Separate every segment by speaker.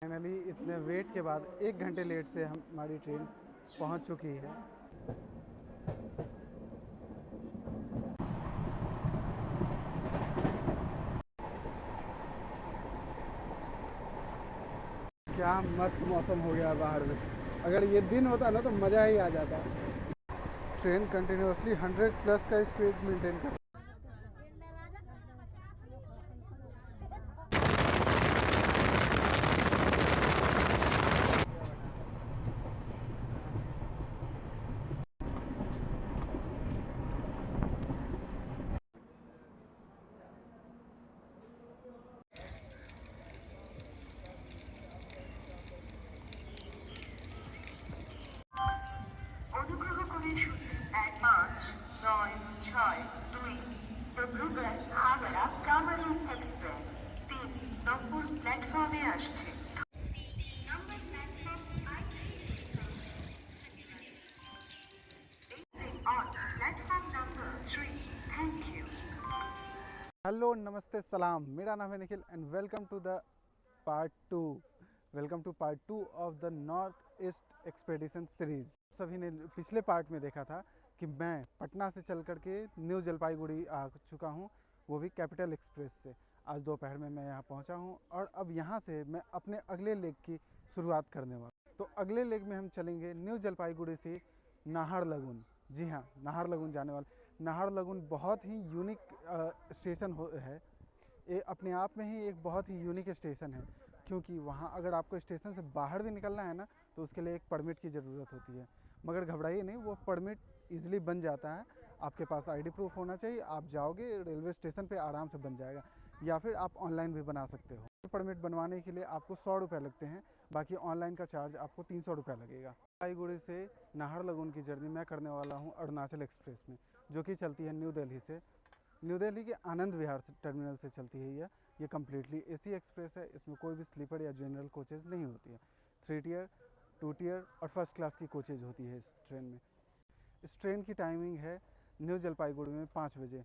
Speaker 1: Finally इतने wait के बाद 1 घंटे लेट से हमारी ट्रेन पहुंच चुकी है। क्या मस्त मौसम हो गया बाहर में। अगर ये दिन होता ना तो मज़ा ही आ जाता। ट्रेन कंटिन्यूसली 100+ का स्पीड मेंटेन कर।
Speaker 2: অনুগ্রহ করে শুনুন 1596 প্রোগ্রাম হাওড়া কামারহাট এক্সপ্রেস 3 নম্বর প্ল্যাটফর্মে আসছে। On platform number 3. Thank you.
Speaker 1: Hello नमस्ते सलाम, मेरा नाम है Nikhil and welcome to the part 2। Welcome to part 2 of the north east expedition series. सभी ने पिछले पार्ट में देखा था कि मैं पटना से चल कर के न्यू जलपाईगुड़ी आ चुका हूँ, वो भी कैपिटल एक्सप्रेस से। आज दोपहर में मैं यहाँ पहुँचा हूँ और अब यहाँ से मैं अपने अगले लेग की शुरुआत करने वाला। तो अगले लेग में हम चलेंगे न्यू जलपाईगुड़ी से नाहरलगुन। जी हाँ, नाहरलगुन जाने वाले। नाहरलगुन बहुत ही यूनिक स्टेशन है। ये अपने आप में ही एक बहुत ही यूनिक स्टेशन है, क्योंकि वहाँ अगर आपको स्टेशन से बाहर भी निकलना है ना तो उसके लिए एक परमिट की ज़रूरत होती है। मगर घबराइए नहीं, वो परमिट ईजिली बन जाता है। आपके पास आईडी प्रूफ होना चाहिए, आप जाओगे रेलवे स्टेशन पे आराम से बन जाएगा, या फिर आप ऑनलाइन भी बना सकते हो। परमिट बनवाने के लिए आपको 100 रुपये लगते हैं, बाकी ऑनलाइन का चार्ज आपको 300 रुपये लगेगा। जलपाईगुड़ी से नाहरलगुन की जर्नी मैं करने वाला हूँ अरुणाचल एक्सप्रेस में, जो कि चलती है न्यू दिल्ली से। न्यू दिल्ली के आनंद विहार टर्मिनल से चलती है ये कम्प्लीटली एसी एक्सप्रेस है। इसमें कोई भी स्लीपर या जनरल कोचेज़ नहीं होती है। 3 टियर, 2 टियर और फर्स्ट क्लास की कोचेज़ होती है इस ट्रेन में। इस ट्रेन की टाइमिंग है न्यू जलपाईगुड़ी में 5 बजे,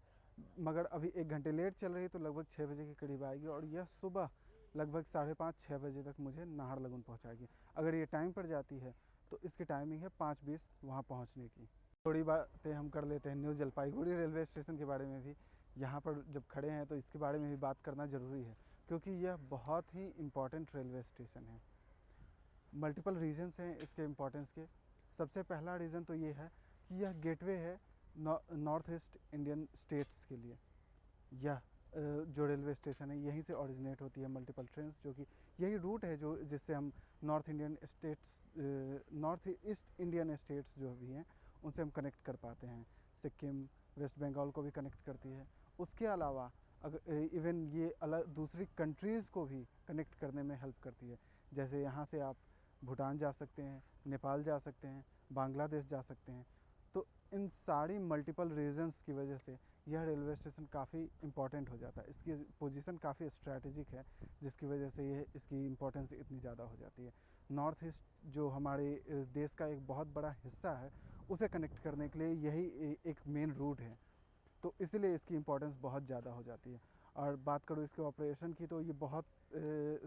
Speaker 1: मगर अभी 1 घंटे लेट चल रही है तो लगभग 6 बजे के करीब आएगी, और यह सुबह लगभग 5:30-6 बजे तक मुझे नाहरलगुन पहुंचाएगी। अगर ये टाइम पर जाती है तो इसकी टाइमिंग है 5:20 वहाँ पहुँचने की। थोड़ी बातें हम कर लेते हैं न्यू जलपाईगुड़ी रेलवे स्टेशन के बारे में भी। यहाँ पर जब खड़े हैं तो इसके बारे में भी बात करना ज़रूरी है, क्योंकि यह बहुत ही इम्पॉर्टेंट रेलवे स्टेशन है। मल्टीपल रीजन्स हैं इसके इम्पोर्टेंस के। सबसे पहला रीज़न तो ये है कि यह गेटवे है नॉर्थ ईस्ट इंडियन स्टेट्स के लिए। यह जो रेलवे स्टेशन है यहीं से ओरिजिनेट होती है मल्टीपल ट्रेन्स, जो कि यही रूट है जो जिससे हम नॉर्थ ईस्ट इंडियन स्टेट्स जो भी हैं उनसे हम कनेक्ट कर पाते हैं। सिक्किम, वेस्ट बंगाल को भी कनेक्ट करती है। उसके अलावा अगर इवन ये अलग दूसरी कंट्रीज़ को भी कनेक्ट करने में हेल्प करती है। जैसे यहाँ से आप भूटान जा सकते हैं, नेपाल जा सकते हैं, बांग्लादेश जा सकते हैं। तो इन सारी मल्टीपल रीजन्स की वजह से यह रेलवे स्टेशन काफ़ी इम्पॉर्टेंट हो जाता है। इसकी पोजीशन काफ़ी स्ट्रैटेजिक है, जिसकी वजह से ये इसकी इम्पोर्टेंस इतनी ज़्यादा हो जाती है। नॉर्थ ईस्ट जो हमारे देश का एक बहुत बड़ा हिस्सा है, उसे कनेक्ट करने के लिए यही एक मेन रूट है, तो इसलिए इसकी इम्पोर्टेंस बहुत ज़्यादा हो जाती है। और बात करूँ इसके ऑपरेशन की, तो ये बहुत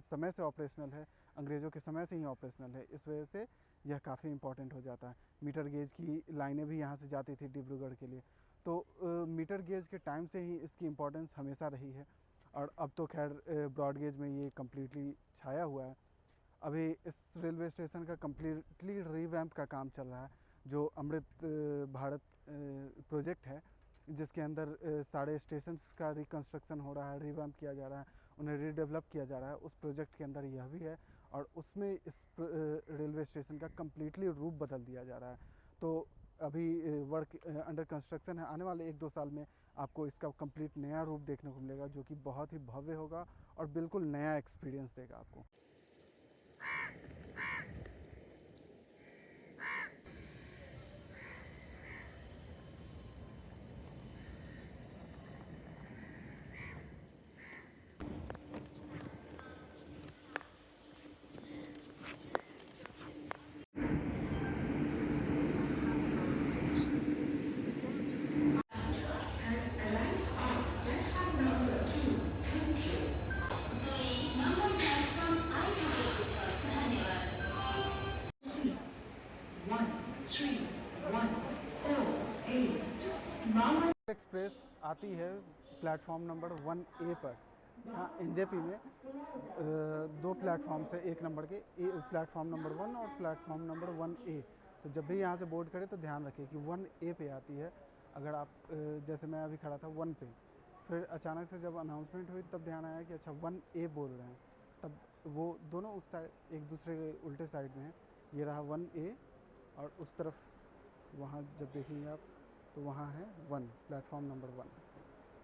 Speaker 1: समय से ऑपरेशनल है, अंग्रेज़ों के समय से ही ऑपरेशनल है। इस वजह से यह काफ़ी इम्पोर्टेंट हो जाता है। मीटर गेज की लाइनें भी यहाँ से जाती थी डिब्रूगढ़ के लिए, तो मीटर गेज के टाइम से ही इसकी इम्पोर्टेंस हमेशा रही है। और अब तो खैर ब्रॉड गेज में ये कम्प्लीटली छाया हुआ है। अभी इस रेलवे स्टेशन का कम्प्लीटली रिवैम्प का काम चल रहा है, जो अमृत भारत प्रोजेक्ट है, जिसके अंदर सारे स्टेशंस का रिकन्स्ट्रक्शन हो रहा है, रिवैम्प किया जा रहा है, उन्हें रीडेवलप किया जा रहा है। उस प्रोजेक्ट के अंदर यह भी है, और उसमें इस रेलवे स्टेशन का कम्प्लीटली रूप बदल दिया जा रहा है। तो अभी वर्क अंडर कंस्ट्रक्शन है। आने वाले 1-2 साल में आपको इसका कंप्लीट नया रूप देखने को मिलेगा, जो कि बहुत ही भव्य होगा और बिल्कुल नया एक्सपीरियंस देगा आपको। आती है प्लेटफॉर्म नंबर 1A पर। यहाँ एनजेपी में दो प्लेटफॉर्म्स है, एक नंबर के, प्लेटफॉर्म नंबर 1 और प्लेटफॉर्म नंबर 1A। तो जब भी यहाँ से बोर्ड करें तो ध्यान रखें कि 1A पे आती है। अगर आप जैसे मैं अभी खड़ा था 1 पे, फिर अचानक से जब अनाउंसमेंट हुई तब ध्यान आया कि अच्छा 1A बोल रहे हैं, तब वो दोनों उस साइड एक दूसरे के उल्टे साइड में है। ये रहा 1A और उस तरफ वहाँ जब देखेंगे आप तो वहाँ है 1, प्लेटफॉर्म नंबर 1।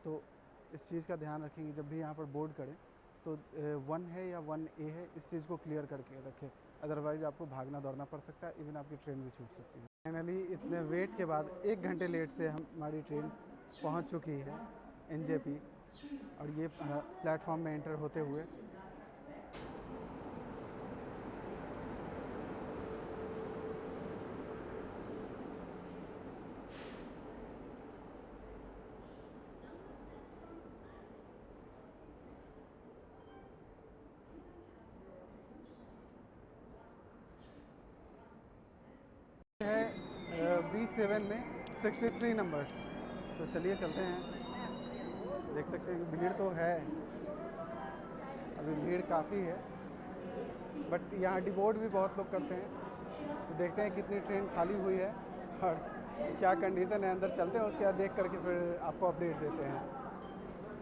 Speaker 1: तो इस चीज़ का ध्यान रखेंगे जब भी यहाँ पर बोर्ड करें तो 1 है या 1A है, इस चीज़ को क्लियर करके रखें, अदरवाइज़ आपको भागना दौड़ना पड़ सकता है, इवन आपकी ट्रेन भी छूट सकती है। फाइनली इतने वेट के बाद 1 घंटे लेट से हमारी ट्रेन पहुँच चुकी है एनजेपी, और ये प्लेटफॉर्म में एंटर होते हुए है B7 में 63 नंबर। तो चलिए चलते हैं। देख सकते हैं कि भीड़ तो है, अभी भीड़ काफ़ी है, बट यहाँ डिबोर्ड भी बहुत लोग करते हैं। तो देखते हैं कितनी ट्रेन खाली हुई है और क्या कंडीशन है, अंदर चलते हैं, उसके बाद देख करके फिर आपको अपडेट देते हैं।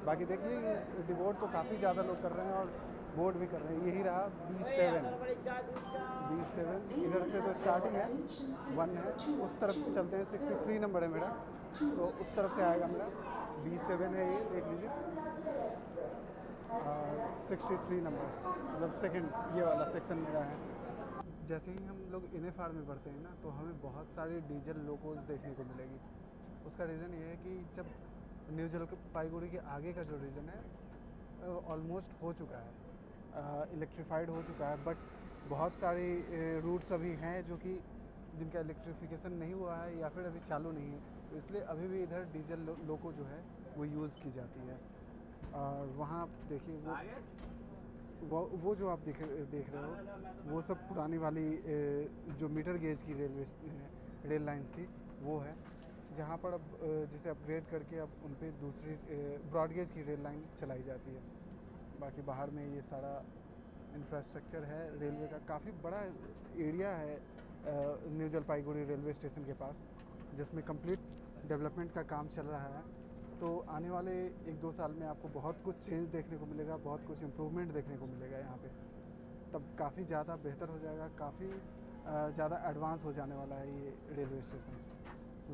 Speaker 1: बाकी देखिए डिबोर्ड तो काफ़ी ज़्यादा लोग कर रहे हैं और बोर्ड भी कर रहे हैं। यही रहा B7 इधर से तो स्टार्टिंग है, 1 है, उस तरफ से चलते हैं। 63 नंबर है मेरा, तो उस तरफ से आएगा मेरा। B7 है ये, देख लीजिए, 63 नंबर, मतलब सेकंड ये वाला सेक्शन मेरा है। जैसे ही हम लोग इनेफार में बढ़ते हैं ना, तो हमें बहुत सारी डीजल लोकोज देखने को मिलेगी। उसका रीज़न ये है कि जब न्यू जलपाईगुड़ी के आगे का जो रीजन है ऑलमोस्ट हो चुका है, इलेक्ट्रीफाइड हो चुका है, बट बहुत सारी रूट्स अभी हैं जो कि जिनका इलेक्ट्रिफिकेशन नहीं हुआ है या फिर अभी चालू नहीं है, तो इसलिए अभी भी इधर डीजल लोको जो है वो यूज़ की जाती है। और वहाँ देखिए वो जो आप देख रहे हो वो सब पुरानी वाली जो मीटर गेज की रेल लाइन्स थी वो है, जहाँ पर अब जिसे अपग्रेड करके अब उन पर दूसरी ब्रॉड गेज की रेल लाइन चलाई जाती है। बाकी बाहर में ये सारा इंफ्रास्ट्रक्चर है रेलवे का, काफ़ी बड़ा एरिया है न्यू जलपाईगुड़ी रेलवे स्टेशन के पास, जिसमें कंप्लीट डेवलपमेंट का काम चल रहा है। तो आने वाले 1-2 साल में आपको बहुत कुछ चेंज देखने को मिलेगा, बहुत कुछ इम्प्रूवमेंट देखने को मिलेगा यहाँ पे। तब काफ़ी ज़्यादा बेहतर हो जाएगा, काफ़ी ज़्यादा एडवांस हो जाने वाला है ये रेलवे स्टेशन।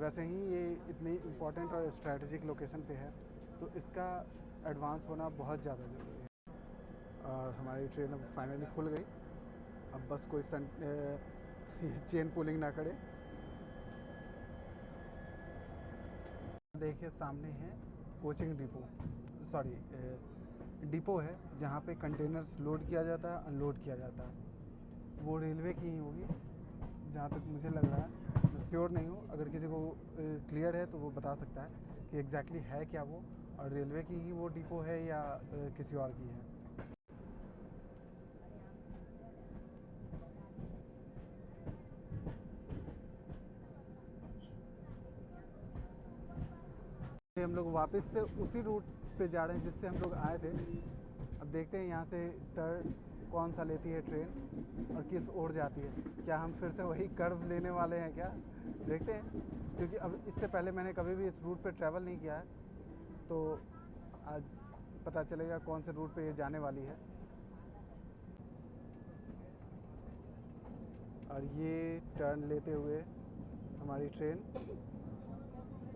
Speaker 1: वैसे ही ये इतनी इम्पोर्टेंट और स्ट्रैटेजिक लोकेशन पे है, तो इसका एडवांस होना बहुत ज़्यादा ज़रूरी है। और हमारी ट्रेन अब फाइनली खुल गई। अब बस कोई चेन पुलिंग ना करे। देखिए सामने है कोचिंग डिपो, सॉरी डिपो है जहाँ पे कंटेनर्स लोड किया जाता है, अनलोड किया जाता है। वो रेलवे की ही होगी जहाँ तक मुझे लग रहा है, मैं श्योर नहीं हूँ। अगर किसी को क्लियर है तो वो बता सकता है कि एग्जैक्टली है क्या वो, और रेलवे की ही वो डिपो है या किसी और की है। हम लोग वापस से उसी रूट पे जा रहे हैं जिससे हम लोग आए थे। अब देखते हैं यहाँ से टर्न कौन सा लेती है ट्रेन और किस ओर जाती है। क्या हम फिर से वही कर्व लेने वाले हैं क्या, देखते हैं, क्योंकि अब इससे पहले मैंने कभी भी इस रूट पे ट्रैवल नहीं किया है, तो आज पता चलेगा कौन से रूट पे ये जाने वाली है। और ये टर्न लेते हुए हमारी ट्रेन,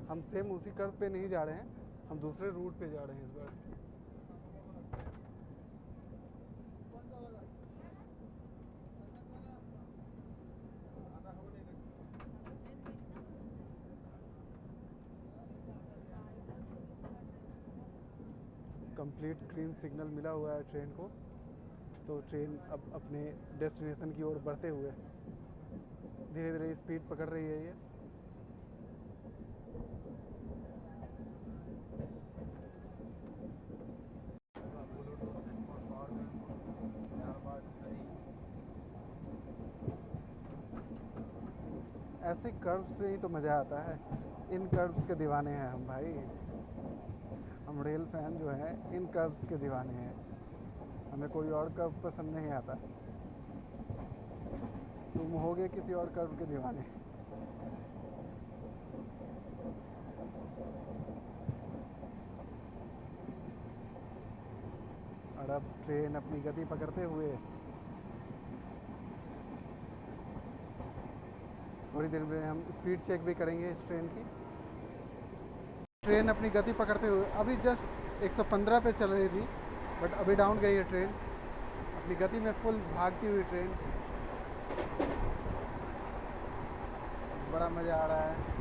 Speaker 1: हम सेम उसी कर्व पे नहीं जा रहे हैं, हम दूसरे रूट पे जा रहे हैं इस बार। कंप्लीट ग्रीन सिग्नल मिला हुआ है ट्रेन को, तो ट्रेन अब अपने डेस्टिनेशन की ओर बढ़ते हुए धीरे धीरे स्पीड पकड़ रही है ये। ऐसे कर्व्स में ही तो मज़ा आता है, इन कर्व्स के दीवाने हैं हम भाई। हम रेल फैन जो है इन कर्व्स के दीवाने हैं, हमें कोई और कर्व पसंद नहीं आता। तुम होगे किसी और कर्व के दीवाने। और अब ट्रेन अपनी गति पकड़ते हुए थोड़ी देर में हम स्पीड चेक भी करेंगे इस ट्रेन की। ट्रेन अपनी गति पकड़ते हुए अभी जस्ट 115 पे चल रही थी, बट अभी डाउन गई है ट्रेन, अपनी गति में फुल भागती हुई ट्रेन। बड़ा मज़ा आ रहा है।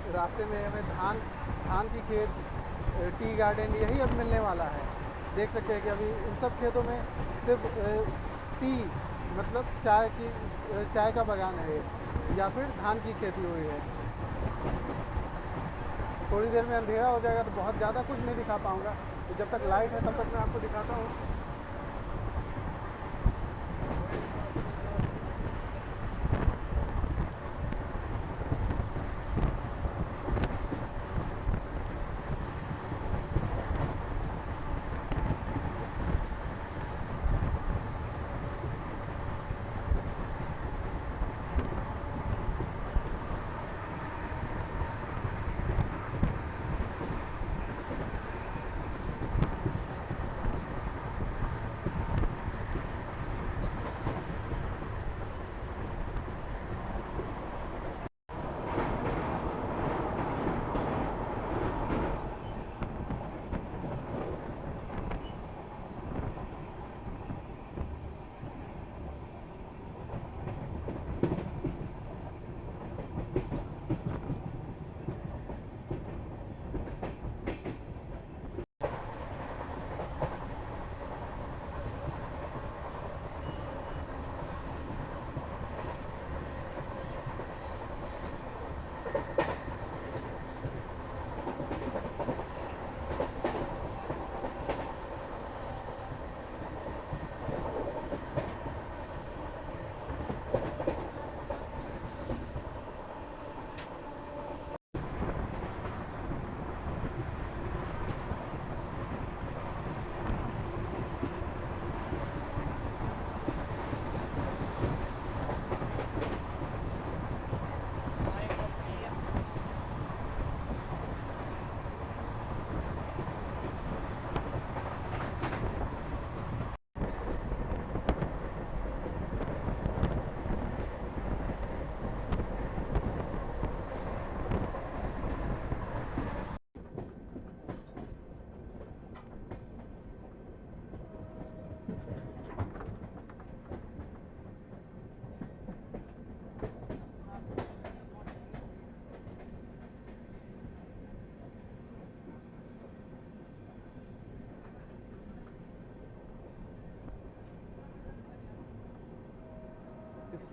Speaker 1: रास्ते में हमें धान की खेत, टी गार्डन यही अब मिलने वाला है। देख सकते हैं कि अभी इन सब खेतों में सिर्फ टी मतलब चाय का बागान है या फिर धान की खेती हुई है। थोड़ी देर में अंधेरा हो जाएगा तो बहुत ज़्यादा कुछ नहीं दिखा पाऊँगा, तो जब तक लाइट है तब तक मैं आपको दिखाता हूँ।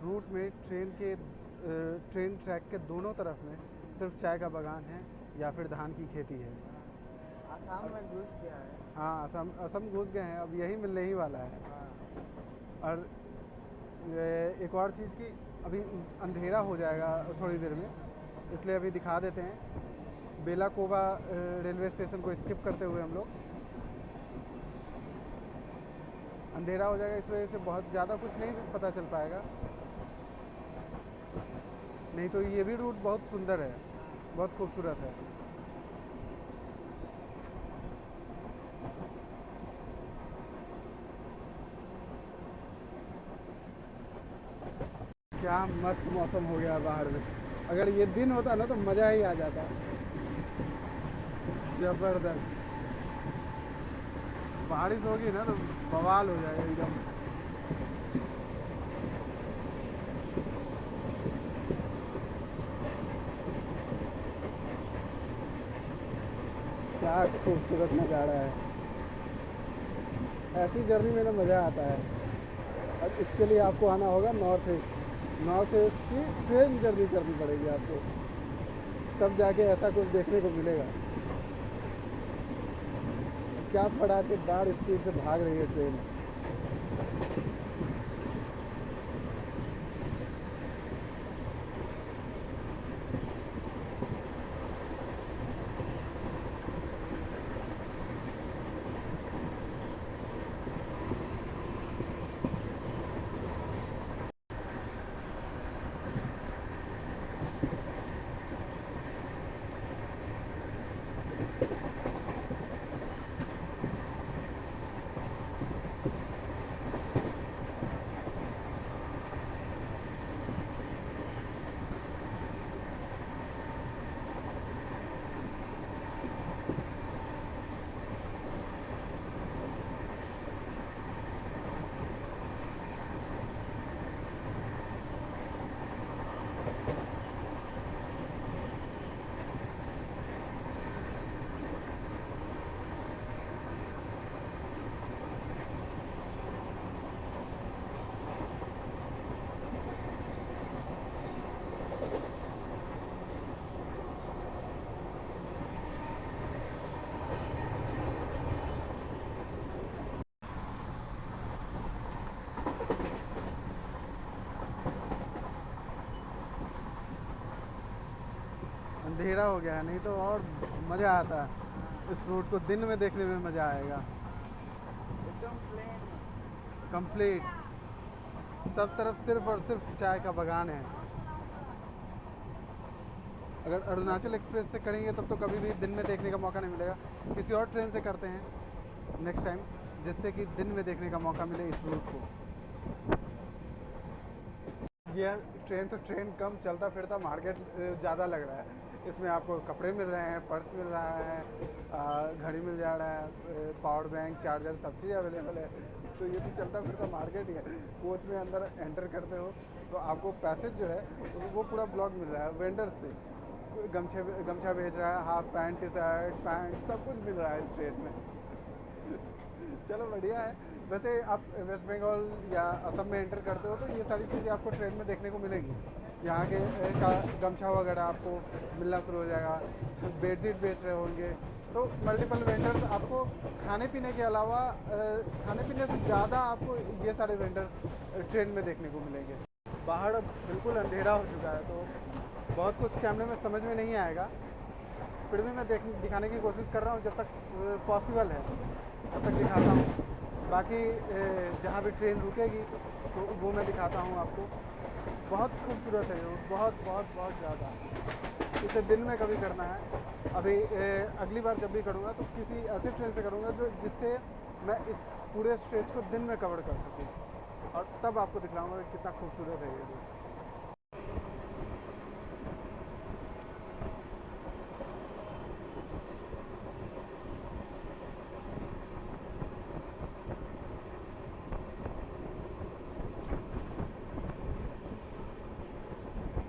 Speaker 1: रूट में ट्रेन ट्रैक के दोनों तरफ में सिर्फ चाय का बागान है या फिर धान की खेती है।
Speaker 3: आसाम में घुस गया है।
Speaker 1: हाँ, असम घुस गए हैं, अब यही मिलने ही वाला है।
Speaker 3: हाँ।
Speaker 1: और एक और चीज़ की अभी अंधेरा हो जाएगा थोड़ी देर में, इसलिए अभी दिखा देते हैं बेलाकोवा रेलवे स्टेशन को स्किप करते हुए हम लोग। अंधेरा हो जाएगा, इस वजह से बहुत ज़्यादा कुछ नहीं पता चल पाएगा, नहीं तो ये भी रूट बहुत सुंदर है, बहुत खूबसूरत है। क्या मस्त मौसम हो गया बाहर में। अगर ये दिन होता ना तो मज़ा ही आ जाता। ज़बरदस्त। बारिश होगी ना तो बवाल हो जाएगा एकदम। क्या खूबसूरत नज़ारा है। ऐसी जर्नी में ना मज़ा आता है। और इसके लिए आपको आना होगा नॉर्थ ईस्ट की ट्रेन जर्नी करनी पड़ेगी आपको, तब जाके ऐसा कुछ देखने को मिलेगा। क्या फटाकेदार स्पीड से भाग रही है ट्रेन। अंधेरा हो गया है, नहीं तो और मज़ा आता है। इस रूट को दिन में देखने में मज़ा आएगा।
Speaker 3: एकदम प्लेन।
Speaker 1: कंप्लीट सब तरफ सिर्फ और सिर्फ चाय का बागान है। अगर अरुणाचल एक्सप्रेस से करेंगे तब तो कभी भी दिन में देखने का मौका नहीं मिलेगा। किसी और ट्रेन से करते हैं नेक्स्ट टाइम, जिससे कि दिन में देखने का मौका मिले इस रूट को। ये ट्रेन कम, चलता फिरता मार्केट ज़्यादा लग रहा है। इसमें आपको कपड़े मिल रहे हैं, पर्स मिल रहा है, घड़ी मिल जा रहा है, पावर बैंक, चार्जर, सब चीज़ अवेलेबल है। तो ये तो चलता फिरता मार्केट ही है। कोच में अंदर एंटर करते हो तो आपको पैसेज जो है वो पूरा ब्लॉक मिल रहा है वेंडर से। गमछा बेच रहा है, half pant, T shirt, pant, सब कुछ मिल रहा है इस ट्रेन में। चलो बढ़िया है। वैसे आप वेस्ट बंगाल या असम में एंटर करते हो तो ये सारी चीज़ें आपको ट्रेन में देखने को मिलेंगी। यहाँ के का गमछा वगैरह आपको मिलना शुरू हो जाएगा, बेडशीट बेच रहे होंगे। तो मल्टीपल वेंडर्स आपको खाने पीने के अलावा खाने पीने से ज़्यादा आपको ये सारे वेंडर्स ट्रेन में देखने को मिलेंगे। बाहर अब बिल्कुल अंधेरा हो चुका है तो बहुत कुछ कैमरे में समझ में नहीं आएगा, फिर भी मैं दिखाने की कोशिश कर रहा हूँ जब तक पॉसिबल है तब तक दिखाता हूँ। बाकी जहाँ भी ट्रेन रुकेगी तो वो मैं दिखाता हूँ आपको। बहुत खूबसूरत है वो, बहुत बहुत बहुत ज़्यादा। इसे दिन में कभी करना है। अभी अगली बार जब भी करूँगा तो किसी ऐसे ट्रेन से करूँगा जिससे मैं इस पूरे स्ट्रेच को दिन में कवर कर सकूँ, और तब आपको दिखलाऊँगा कि कितना खूबसूरत है ये।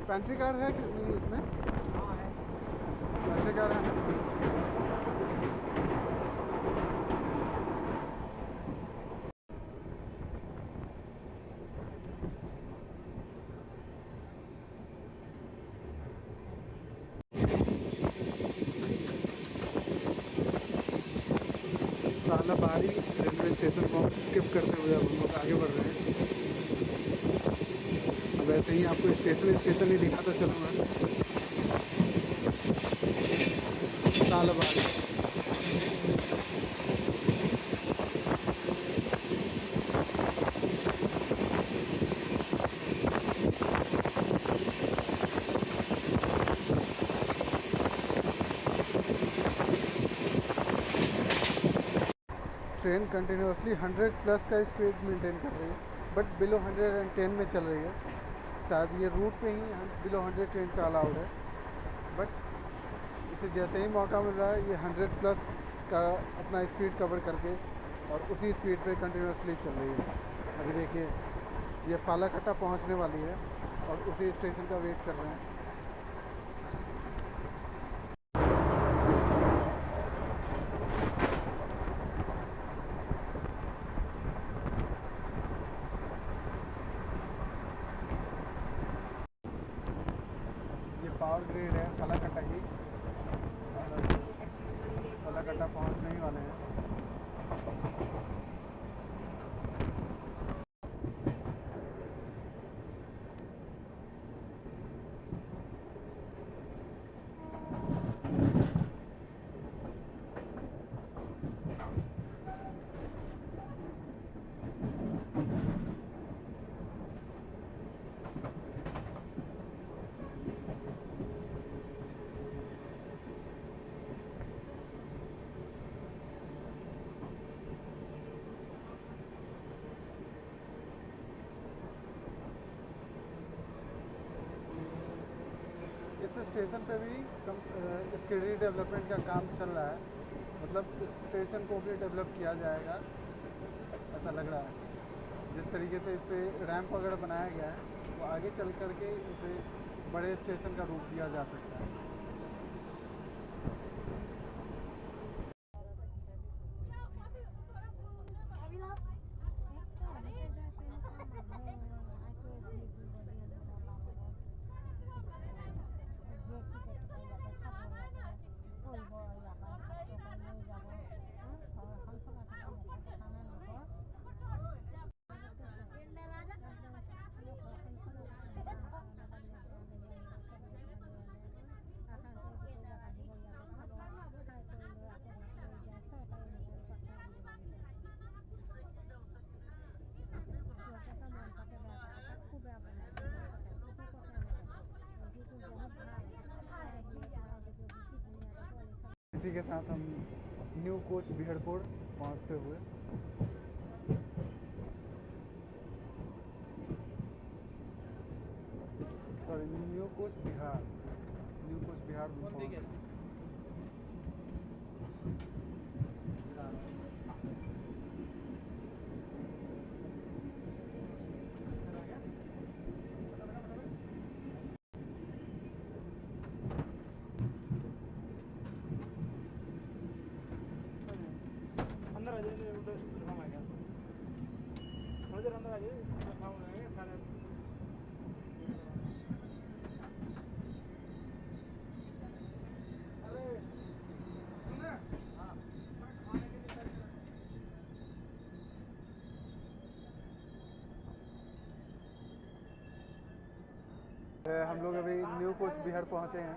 Speaker 1: पेंट्री कार्ड है कि नहीं इसमें?
Speaker 3: हाँ है।
Speaker 1: पेंट्री कार्ड है। सालाबाड़ी रेलवे स्टेशन को स्किप करते हुए अब हम लोग आगे बढ़ रहे हैं। अब ऐसे ही आपको स्टेशन स्टेशन ही दिखाता चलूँगा। सालाबाड़ी ट्रेन कंटिन्यूसली 100 प्लस का स्पीड मेंटेन कर रही है, बट बिलो 110 में चल रही है। शायद ये रूट पे ही बिलो 100 ट्रेन का अलाउड है, बट इसे जैसे ही मौका मिल रहा है ये 100 प्लस का अपना स्पीड कवर करके और उसी स्पीड पे कंटिन्यूसली चल रही है। अभी देखिए ये फालाकट्टा पहुंचने वाली है और उसी स्टेशन का वेट कर रहे हैं। पावर ग्रिड है फालाकट्टा की, फालाकट्टा पहुंचने ही वाले हैं। इस स्टेशन पे भी स्किडी डेवलपमेंट का काम चल रहा है, मतलब इस स्टेशन को भी डेवलप किया जाएगा ऐसा लग रहा है। जिस तरीके से इस पर रैंप वगैरह बनाया गया है वो आगे चल करके इसे बड़े स्टेशन का रूप दिया जा सकता है। इसी के साथ हम न्यू कोच बिहड़पुर पहुंचते हुए न्यू कोच बिहार में पहुंचे। हम लोग अभी न्यू कोच बिहार पहुंचे हैं।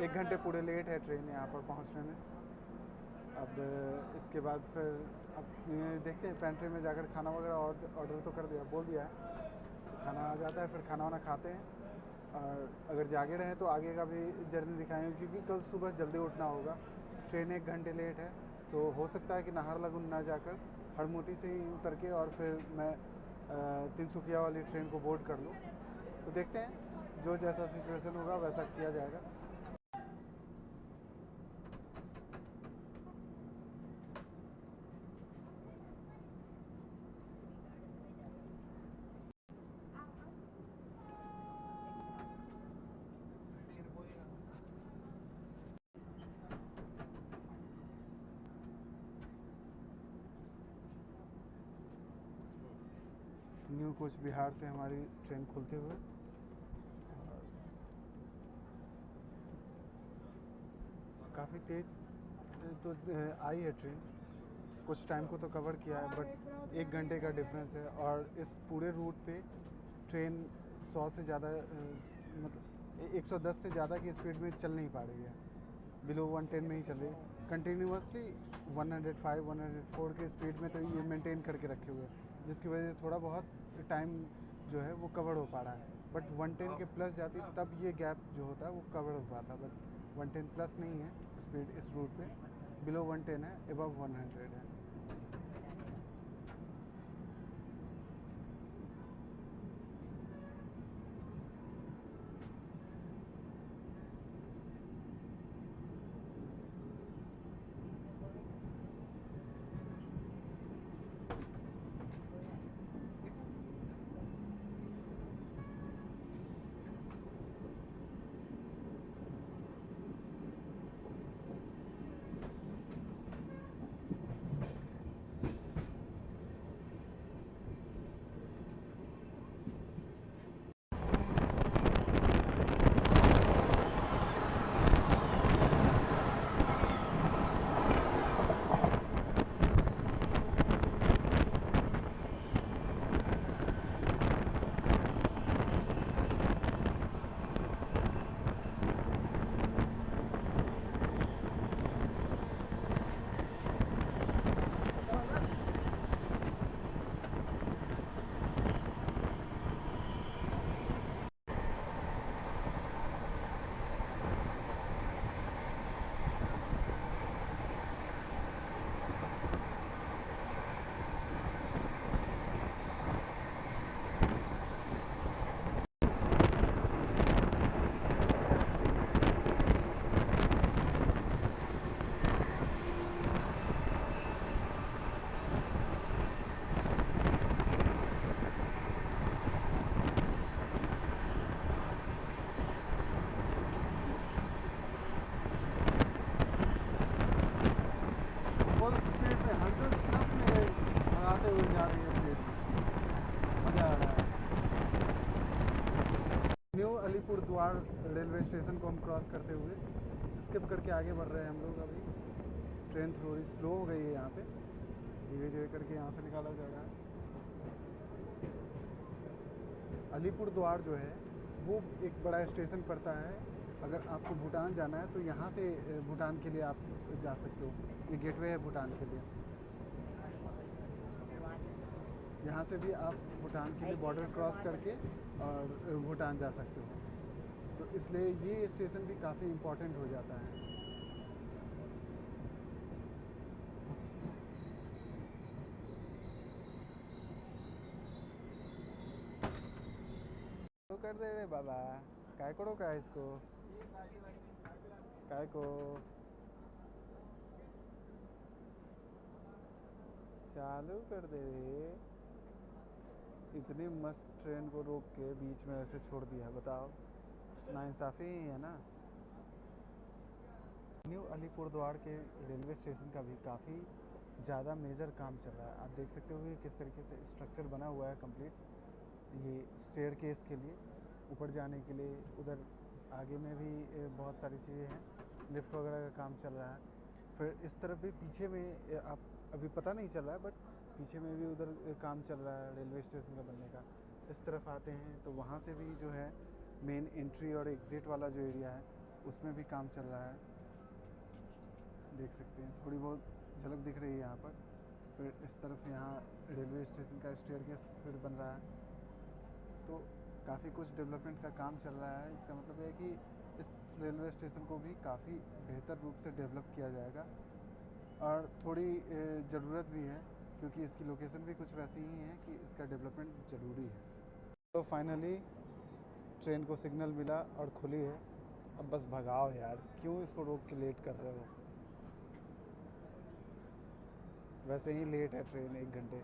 Speaker 1: 1 घंटे पूरे लेट है ट्रेन यहाँ पर पहुंचने में। अब इसके बाद फिर अब देखते हैं पेंट्री में जाकर खाना वगैरह ऑर्डर तो कर दिया, बोल दिया है, खाना आ जाता है फिर खाना वाना खाते हैं। और अगर जागे रहें तो आगे का भी जर्नी दिखाएंगे, क्योंकि कल सुबह जल्दी उठना होगा। ट्रेन 1 घंटे लेट है तो हो सकता है कि नाहरलगुन ना जाकर हरमोटी से ही उतर के और फिर मैं तिनसुकिया वाली ट्रेन को बोर्ड कर लूँ। तो देखते हैं जो जैसा सिचुएशन होगा वैसा किया जाएगा। न्यू कोच बिहार से हमारी ट्रेन खुलते हुए काफ़ी तेज़ तो आई है ट्रेन। कुछ टाइम को तो कवर किया है, बट 1 घंटे का डिफरेंस है। और इस पूरे रूट पे ट्रेन 100 से ज़्यादा मतलब 110 से ज़्यादा की स्पीड में चल नहीं पा रही है, बिलो 110 में ही चल रही है। कंटिन्यूसली 105 104 के स्पीड में तो ये मेंटेन करके रखे हुए हैं, जिसकी वजह से थोड़ा बहुत टाइम जो है वो कवर हो पा रहा है। बट 110 के प्लस जाती तब ये गैप जो होता है वो कवर हो पाता, बट 110 प्लस नहीं है स्पीड इस रूट पे, बिलो 110 है, अबव 100 है। फुल स्पीड में 100 प्लस में भगाते हुए जा रही है ट्रेन, मज़ा आ रहा है। न्यू अलीपुर द्वार रेलवे स्टेशन को हम क्रॉस करते हुए स्किप करके आगे बढ़ रहे हैं हम लोग। अभी ट्रेन थोड़ी स्लो हो गई है यहाँ पे, धीरे धीरे करके यहाँ से निकाला जा रहा है। अलीपुर द्वार जो है वो एक बड़ा स्टेशन पड़ता है। अगर आपको भूटान जाना है तो यहाँ से भूटान के लिए आप जा सकते हो, ये गेटवे है भूटान के लिए। यहाँ से भी आप भूटान के लिए बॉर्डर क्रॉस करके और भूटान जा सकते हो, तो इसलिए ये स्टेशन भी काफ़ी इम्पोर्टेंट हो जाता है। तो कर दे रे बाबा, काय करो का इसको, काय को चालू कर दे रे। इतनी मस्त ट्रेन को रोक के बीच में ऐसे छोड़ दिया, बताओ, नाइंसाफ़ी ही है ना। न्यू अलीपुर द्वार के रेलवे स्टेशन का भी काफ़ी ज़्यादा मेजर काम चल रहा है। आप देख सकते हो कि किस तरीके से स्ट्रक्चर बना हुआ है कंप्लीट, ये स्टेयर केस के लिए ऊपर जाने के लिए। उधर आगे में भी बहुत सारी चीज़ें हैं, लिफ्ट वगैरह का काम चल रहा है। फिर इस तरफ भी पीछे में आप अभी पता नहीं चल रहा है, बट पीछे में भी उधर काम चल रहा है रेलवे स्टेशन का बनने का। इस तरफ आते हैं तो वहाँ से भी जो है मेन एंट्री और एग्ज़िट वाला जो एरिया है उसमें भी काम चल रहा है, देख सकते हैं, थोड़ी बहुत झलक दिख रही है यहाँ पर। फिर इस तरफ यहाँ रेलवे स्टेशन का स्टेयरकेस फिर बन रहा है, तो काफ़ी कुछ डेवलपमेंट का काम चल रहा है। इसका मतलब है कि इस रेलवे स्टेशन को भी काफ़ी बेहतर रूप से डेवलप किया जाएगा, और थोड़ी ज़रूरत भी है क्योंकि इसकी लोकेशन भी कुछ वैसी ही है कि इसका डेवलपमेंट ज़रूरी है। तो फाइनली ट्रेन को सिग्नल मिला और खुली है। अब बस भगाओ यार, क्यों इसको रोक के लेट कर रहे हो। वैसे ही लेट है ट्रेन 1 घंटे,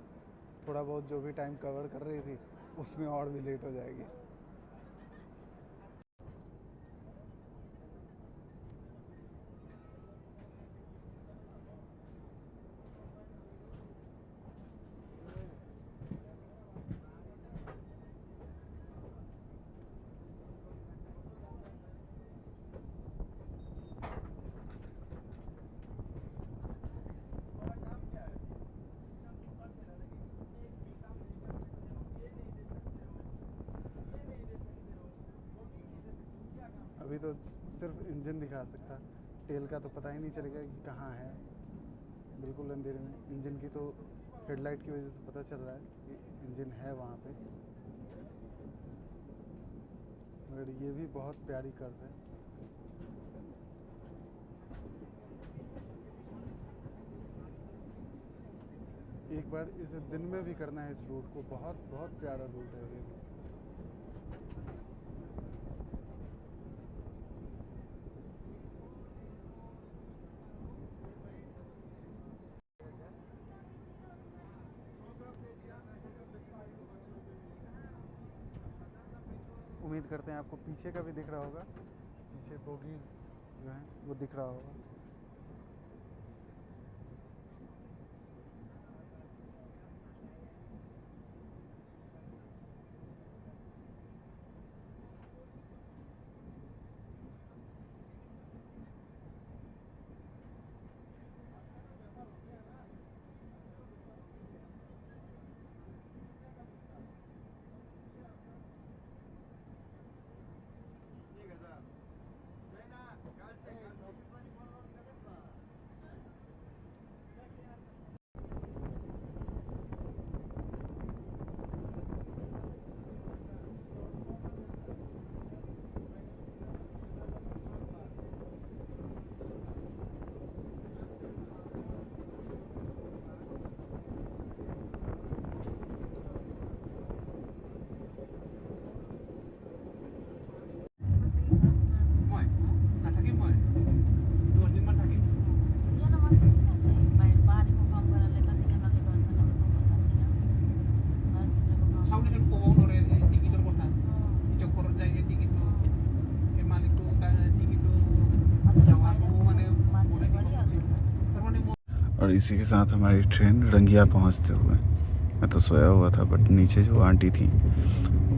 Speaker 1: थोड़ा बहुत जो भी टाइम कवर कर रही थी उसमें और भी लेट हो जाएगी। अभी तो सिर्फ इंजन दिखा सकता, टेल का तो पता ही नहीं चलेगा कि कहाँ है। बिल्कुल अंधेरे में इंजन की तो हेडलाइट की वजह से पता चल रहा है कि इंजन है वहाँ पे। मगर ये भी बहुत प्यारी कर्व है। एक बार इसे दिन में भी करना है इस रूट को, बहुत बहुत प्यारा रूट है ये। उम्मीद करते हैं आपको पीछे का भी दिख रहा होगा, पीछे बोगी जो है वो दिख रहा होगा। और इसी के साथ हमारी ट्रेन रंगिया पहुंचते हुए, मैं तो सोया हुआ था बट नीचे जो आंटी थी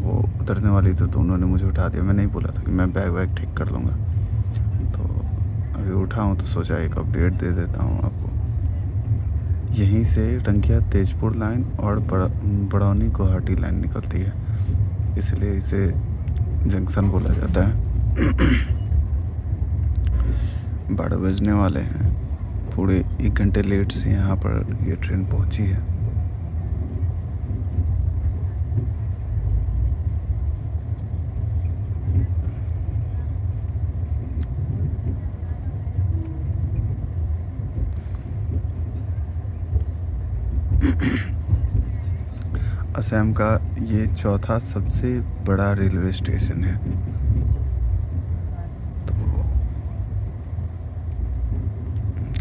Speaker 1: वो उतरने वाली थी तो उन्होंने मुझे उठा दिया। मैं नहीं बोला था कि मैं बैग वैग ठीक कर लूँगा, तो अभी उठा हूँ तो सोचा एक अपडेट दे देता हूँ आपको। यहीं से रंगिया तेजपुर लाइन और बड़ौनी गुवाहाटी लाइन निकलती है, इसलिए इसे जंक्शन बोला जाता है। 12 बजने वाले हैं, पूरे 1 घंटे लेट से यहाँ पर ये ट्रेन पहुँची है। असम का ये चौथा सबसे बड़ा रेलवे स्टेशन है। तो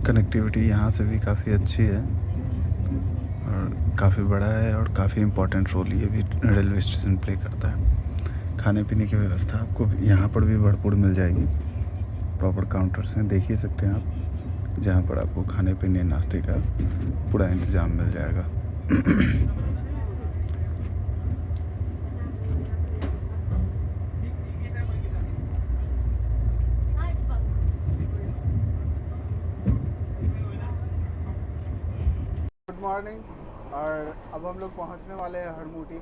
Speaker 1: कनेक्टिविटी यहाँ से भी काफ़ी अच्छी है और काफ़ी बड़ा है और काफ़ी इम्पोर्टेंट रोल ये भी रेलवे स्टेशन प्ले करता है। खाने पीने की व्यवस्था आपको यहाँ पर भी भरपूर मिल जाएगी। प्रॉपर काउंटर्स हैं, देख ही सकते हैं आप, जहाँ पर आपको खाने पीने नाश्ते का पूरा इंतज़ाम मिल जाएगा। Good morning. और अब हम लोग पहुंचने वाले हैं हरमूटी।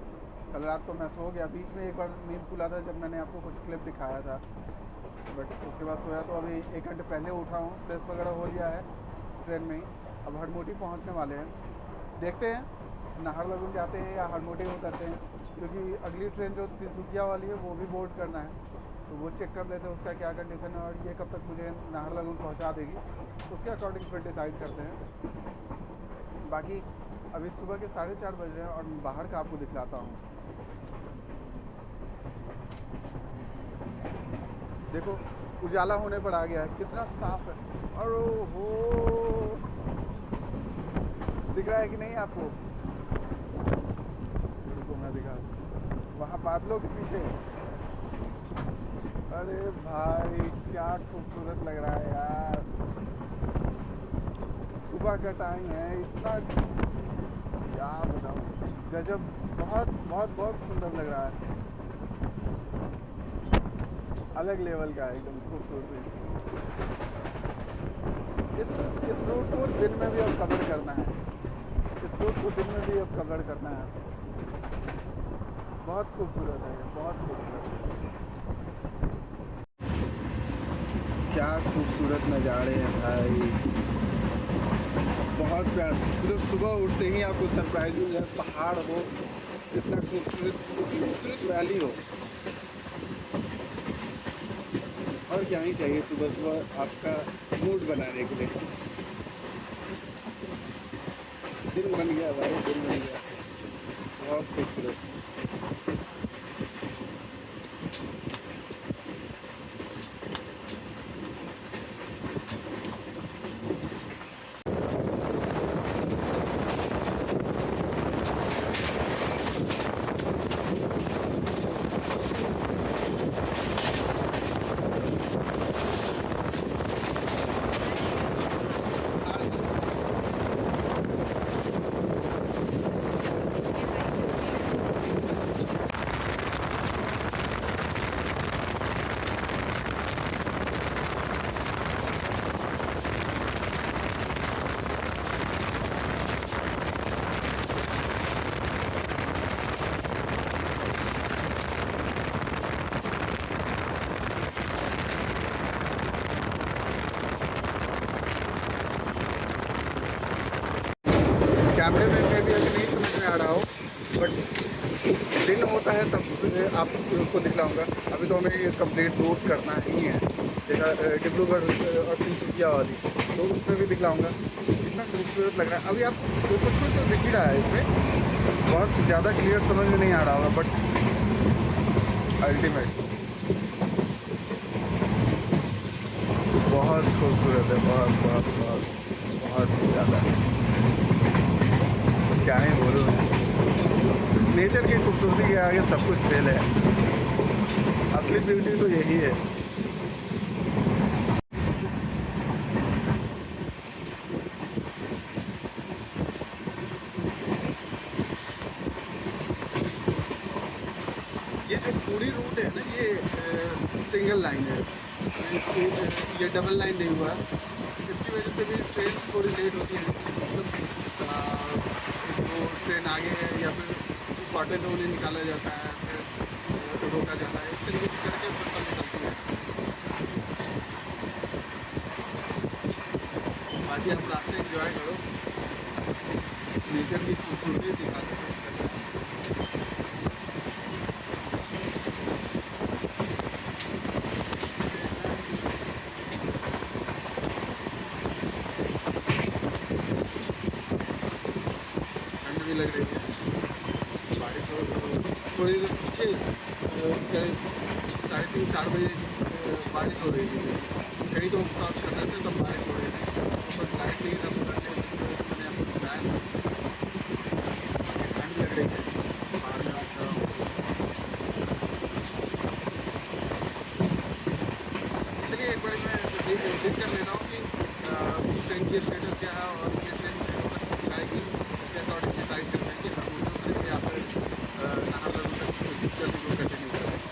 Speaker 1: कल रात को मैं सो गया, बीच में एक बार नींद खुला था जब मैंने आपको कुछ क्लिप दिखाया था, बट उसके बाद सोया। तो अभी 1 घंटे पहले उठा हूँ, फ्रेश वगैरह हो लिया है ट्रेन में ही। अब हरमूटी पहुंचने वाले हैं, देखते हैं नाहरलगुन जाते हैं या हरमूटी उतरते हैं, क्योंकि अगली ट्रेन जो तिनसुकिया वाली है वो भी बोर्ड करना है, तो वो चेक कर लेते हैं उसका क्या कंडीशन है और ये कब तक मुझे नाहरलगुन पहुँचा देगी, उसके अकॉर्डिंग फिर डिसाइड करते हैं। बाकी अभी सुबह के 4:30 बज रहे हैं और मैं बाहर का आपको दिखलाता हूँ। देखो उजाला होने पर आ गया है, कितना साफ है। और हो दिख रहा है कि नहीं आपको? रुको मैं दिखा, वहाँ बादलों के पीछे, अरे भाई क्या खूबसूरत लग रहा है यार। सुबह का टाइम है, इतना क्या बताऊँ, गजब, बहुत बहुत बहुत सुंदर लग रहा है, अलग लेवल का है, एकदम खूबसूरत। इस रूट को दिन में भी अब कवर करना है, इस रूट को दिन में भी अब कवर करना है। बहुत खूबसूरत है, बहुत खूबसूरत। क्या खूबसूरत नज़ारे हैं भाई, बहुत प्यार। मतलब सुबह उठते ही आपको सरप्राइज मिल जाए, पहाड़ हो, इतना खूबसूरत वैली हो, और क्या ही चाहिए सुबह सुबह आपका मूड बनाने के लिए। दिन बन गया भाई, दिन बन गया, बहुत खूबसूरत। कैमरे में भी अभी नहीं समझ में आ रहा हो, बट दिन होता है तब आपको दिखलाऊंगा। अभी तो हमें ये कंप्लीट रूट करना ही है, देखा डिब्रूगढ़ और तिनसुकिया वाली, तो उसमें भी दिखलाऊंगा। कितना खूबसूरत लग रहा है। अभी आप तो कुछ कुछ तो दिख ही रहा है इसमें, बहुत ज़्यादा क्लियर समझ में नहीं आ रहा होगा, बट अल्टीमेट बहुत खूबसूरत है, बहुत बहुत बहुत बहुत ही ज़्यादा। क्या ही बोलूँ, नेचर की खूबसूरती के आगे सब कुछ फेल है। असली ब्यूटी तो यही है। ये जो पूरी रूट है ना, ये सिंगल लाइन है, ये डबल लाइन नहीं हुआ। इसकी वजह से भी ट्रेन थोड़ी लेट होती है। मतलब वो ट्रेन आगे है या फिर क्वार्टर में उन्हें निकाला जाता है, फिर रोका जाता है, इस तरीके से करके मतलब निकलती है। बाकी आप रास्ते एंजॉय करो, नेचर की खूबसूरती दिखाते हैं। ठंड भी लग रही है, बारिश हो थोड़ी देर पीछे 3:30-4 बजे बारिश हो रही थी। कहीं तो क्रॉस कर रहे थे तब बारिश हो रही थी, ऊपर लाइट नहीं था, मैंने आपको बताया था। ठंड लग रही है, पहाड़ में उठ रहा हूँ। चलिए एक बार मैं चेक कर ले रहा हूँ कि ट्रेन की स्टेटस क्या है और ये ट्रेन जाएगी, इसके अकॉर्डिंग डिसाइड करते हैं कि हम उधर करेंगे या फिर नाहरलगुन तक जल्दी को कंटिन्यू करेंगे।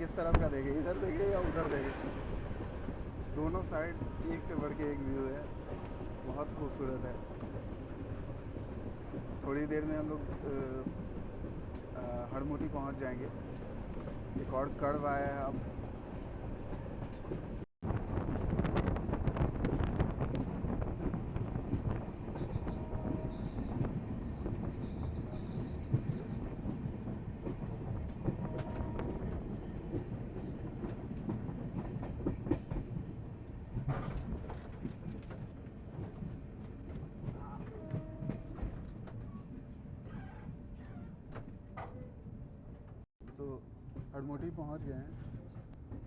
Speaker 1: किस तरफ का देखे, इधर देखे या उधर देखे, दोनों साइड एक से बढ़ के एक व्यू है, बहुत खूबसूरत है। थोड़ी देर में हम लोग हड़मोटी पहुंच जाएंगे। एक और कर्व आया है अब। तो हड़मोटी पहुंच गए हैं,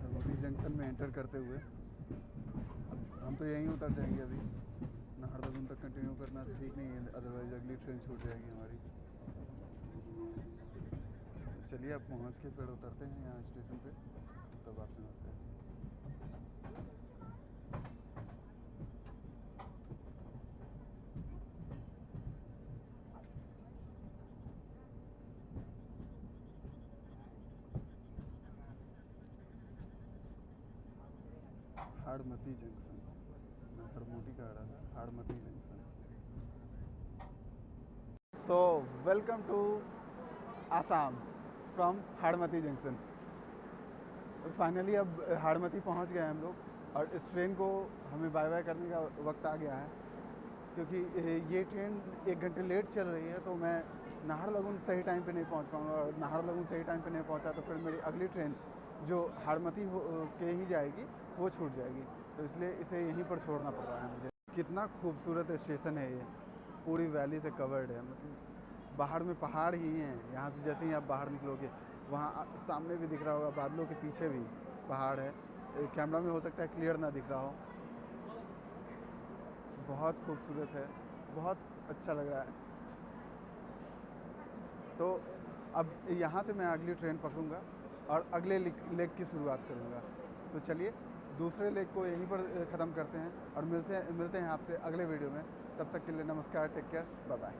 Speaker 1: हड़मोटी जंक्शन में एंटर करते हुए। अब हम तो यहीं उतर जाएंगे अभी। नाहरलगुन तक कंटिन्यू करना ठीक नहीं है, अदरवाइज अगली ट्रेन छूट जाएगी हमारी। चलिए अब पहुंच के फिर उतरते हैं यहाँ स्टेशन पे, तब आपसे मिलते हैं। हाड़मती जंक्शन, मैं हड़मोटी का रहा था, Harmuti junction. So welcome to Assam from Harmuti junction. Finally अब हाड़मती पहुंच गए हम लोग और इस ट्रेन को हमें बाय बाय करने का वक्त आ गया है, क्योंकि ये ट्रेन 1 घंटे लेट चल रही है। तो मैं नाहरलगुन सही टाइम पे नहीं पहुंच पाऊंगा, और नाहरलगुन सही टाइम पे नहीं पहुंचा तो फिर मेरी अगली ट्रेन जो हाड़मती के ही जाएगी वो छूट जाएगी। तो इसलिए इसे यहीं पर छोड़ना पड़ रहा है मुझे। कितना खूबसूरत स्टेशन है ये, पूरी वैली से कवर्ड है, मतलब बाहर में पहाड़ ही हैं। यहाँ से जैसे ही आप बाहर निकलोगे, वहाँ सामने भी दिख रहा होगा, बादलों के पीछे भी पहाड़ है। कैमरा में हो सकता है क्लियर ना दिख रहा हो। बहुत खूबसूरत है, बहुत अच्छा लग रहा है। तो अब यहाँ से मैं अगली ट्रेन पकड़ूंगा और अगले लेग की शुरुआत करूँगा। तो चलिए दूसरे लेग को यहीं पर ख़त्म करते हैं और मिलते हैं आपसे अगले वीडियो में। तब तक के लिए नमस्कार, टेक केयर, बाय बाय।